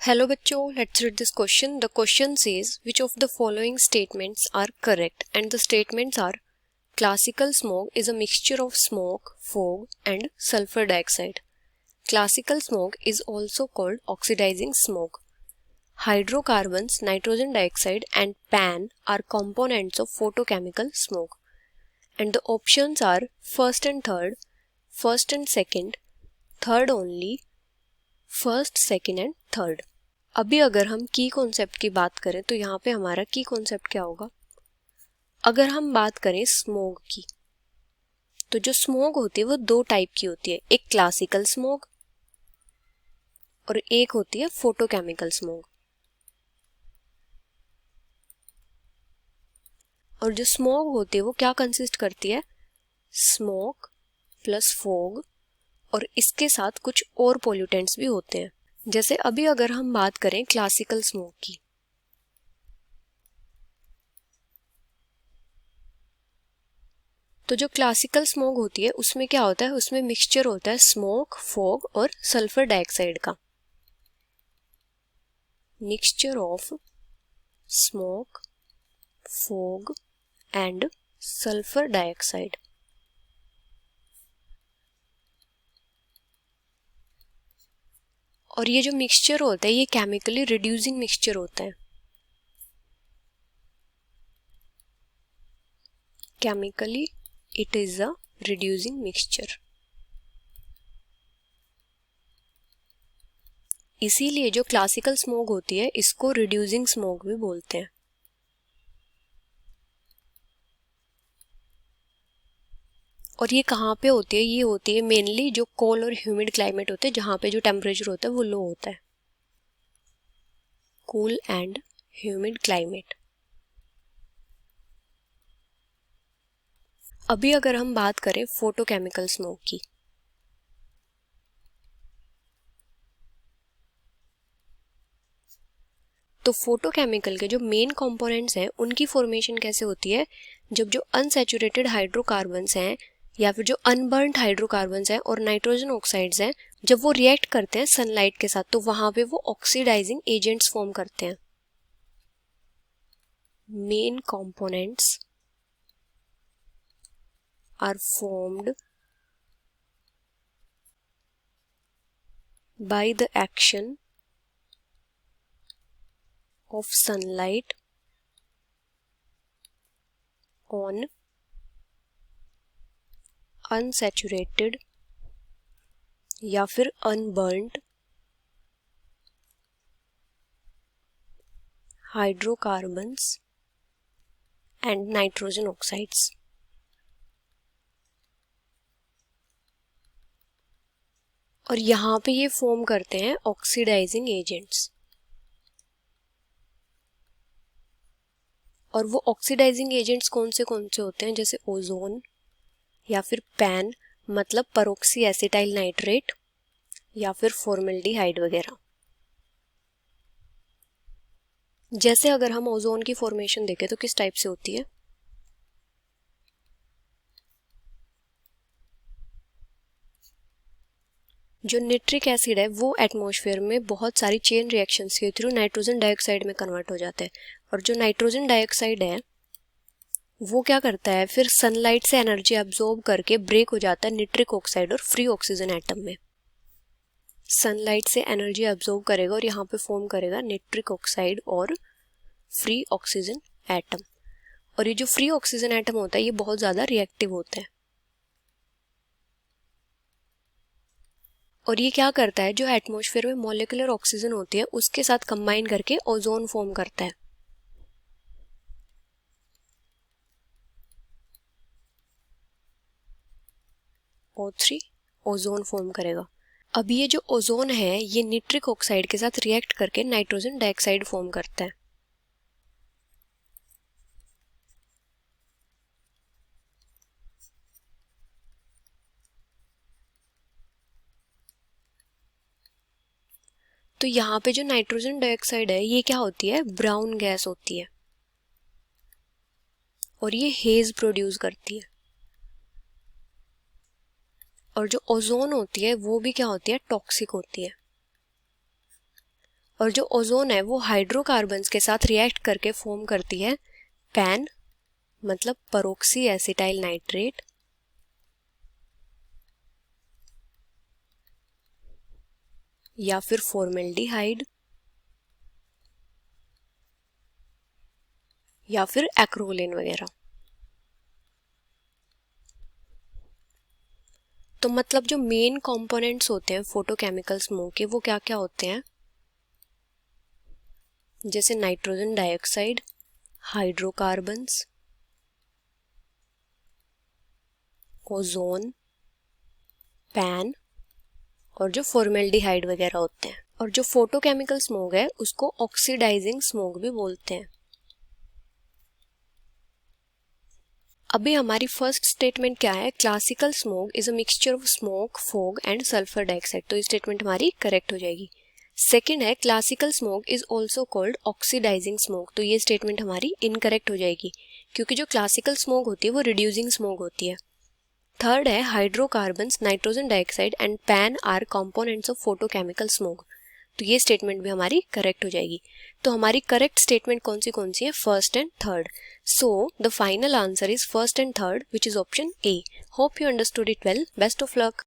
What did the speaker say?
Hello बच्चों, let's read this question. The question says which of the following statements are correct, and the statements are classical smoke is a mixture of smoke, fog and sulfur dioxide. Classical smoke is also called oxidizing smoke. Hydrocarbons, nitrogen dioxide and PAN are components of photochemical smoke. And the options are first and third, first and second, third only, first, second and third. अभी अगर हम की concept की बात करें तो यहाँ पे हमारा की कॉन्सेप्ट क्या होगा. अगर हम बात करें स्मोक की, तो जो स्मोक होती है वो दो टाइप की होती है. एक क्लासिकल स्मोक और एक होती है फोटोकेमिकल स्मोक. और जो स्मोक होती है वो क्या कंसिस्ट करती है, स्मोक प्लस फोग और इसके साथ कुछ और पोल्यूटेंट्स भी होते हैं. जैसे अभी अगर हम बात करें क्लासिकल स्मोक की, तो जो क्लासिकल स्मोक होती है उसमें क्या होता है, उसमें मिक्सचर होता है स्मोक, फॉग और सल्फर डाइऑक्साइड का. Mixture of smoke, fog and sulphur dioxide. और ये जो मिक्सचर होता है ये केमिकली रिड्यूसिंग मिक्सचर होता है. Chemically it is a reducing mixture. इसीलिए जो क्लासिकल स्मोक होती है इसको रिड्यूसिंग स्मोक भी बोलते हैं. और ये कहाँ पे होती है, ये होती है मेनली जो कोल्ड और ह्यूमिड क्लाइमेट होते हैं, जहाँ पे जो टेम्परेचर होता है वो लो होता है. Cool and humid climate. अभी अगर हम बात करें फोटोकेमिकल स्मोक की, तो फोटोकेमिकल के जो मेन कंपोनेंट्स हैं उनकी फॉर्मेशन कैसे होती है, जब जो अनसैचुरेटेड हाइड्रोकार्बन्स हैं या फिर जो अनबर्न्ड हाइड्रोकार्बन्स हैं और नाइट्रोजन ऑक्साइड्स हैं, जब वो रिएक्ट करते हैं सनलाइट के साथ तो वहां पे वो ऑक्सीडाइजिंग एजेंट्स फॉर्म करते हैं. Main components are formed by the action of sunlight on unsaturated या फिर unburnt hydrocarbons and nitrogen oxides. और यहाँ पे ये फॉर्म करते हैं ऑक्सीडाइजिंग एजेंट्स. और वो ऑक्सीडाइजिंग एजेंट्स कौन से होते हैं, जैसे ओजोन या फिर पैन मतलब परऑक्सी एसिटाइल नाइट्रेट या फिर फॉर्मल्डिहाइड वगैरह. जैसे अगर हम ओजोन की फॉर्मेशन देखें तो किस टाइप से होती है, जो निट्रिक एसिड है वो एटमॉस्फेयर में बहुत सारी चेन रिएक्शंस के थ्रू नाइट्रोजन डाइऑक्साइड में कन्वर्ट हो जाते हैं. और जो नाइट्रोजन डाइऑक्साइड है वो क्या करता है, फिर सनलाइट से एनर्जी अब्जॉर्ब करके ब्रेक हो जाता है निट्रिक ऑक्साइड और फ्री ऑक्सीजन एटम में. सनलाइट से एनर्जी अब्जॉर्ब करेगा और यहाँ पे फॉर्म करेगा निट्रिक ऑक्साइड और फ्री ऑक्सीजन एटम. और ये जो फ्री ऑक्सीजन एटम होता है ये बहुत ज़्यादा रिएक्टिव होता है. और ये क्या करता है, जो एटमॉस्फेयर में मॉलिक्यूलर ऑक्सीजन होती है उसके साथ कंबाइन करके ओजोन फॉर्म करता है. O3 ओजोन फॉर्म करेगा. अब ये जो ओजोन है ये निट्रिक ऑक्साइड के साथ रिएक्ट करके नाइट्रोजन डाइऑक्साइड फॉर्म करता है. तो यहाँ पे जो नाइट्रोजन डाइऑक्साइड है ये क्या होती है, ब्राउन गैस होती है और ये हेज प्रोड्यूस करती है. और जो ओजोन होती है वो भी क्या होती है, टॉक्सिक होती है. और जो ओजोन है वो हाइड्रोकार्बन्स के साथ रिएक्ट करके फॉर्म करती है पैन मतलब परोक्सी एसिटाइल नाइट्रेट, या फिर फॉर्मेल्डिहाइड, या फिर एक्रोलिन वगैरह। तो मतलब जो मेन कंपोनेंट्स होते हैं फोटोकेमिकल स्मोक के वो क्या क्या होते हैं, जैसे nitrogen dioxide, hydrocarbons, ozone, pan और जो फॉर्मेल्डिहाइड वगैरह होते हैं। और जो फोटोकेमिकल स्मोक है उसको ऑक्सीडाइजिंग स्मोक भी बोलते हैं। अभी हमारी फर्स्ट स्टेटमेंट क्या है, classical smoke is a mixture of smoke, fog and sulphur dioxide, तो ये स्टेटमेंट हमारी करेक्ट हो जाएगी। सेकंड है classical smoke is also called oxidising smoke, तो ये स्टेटमेंट हमारी इनकरेक्ट हो जाएगी क्योंकि जो क्लासिकल स्मोक होती है वो रिड्यूसिंग स्मोक होती है। थर्ड है hydrocarbons, nitrogen dioxide and PAN are components of photochemical smoke, तो ये स्टेटमेंट भी हमारी करेक्ट हो जाएगी। तो हमारी करेक्ट स्टेटमेंट कौन सी है, first and third. So the final answer is first and third which is option A. Hope you understood it well. Best of luck.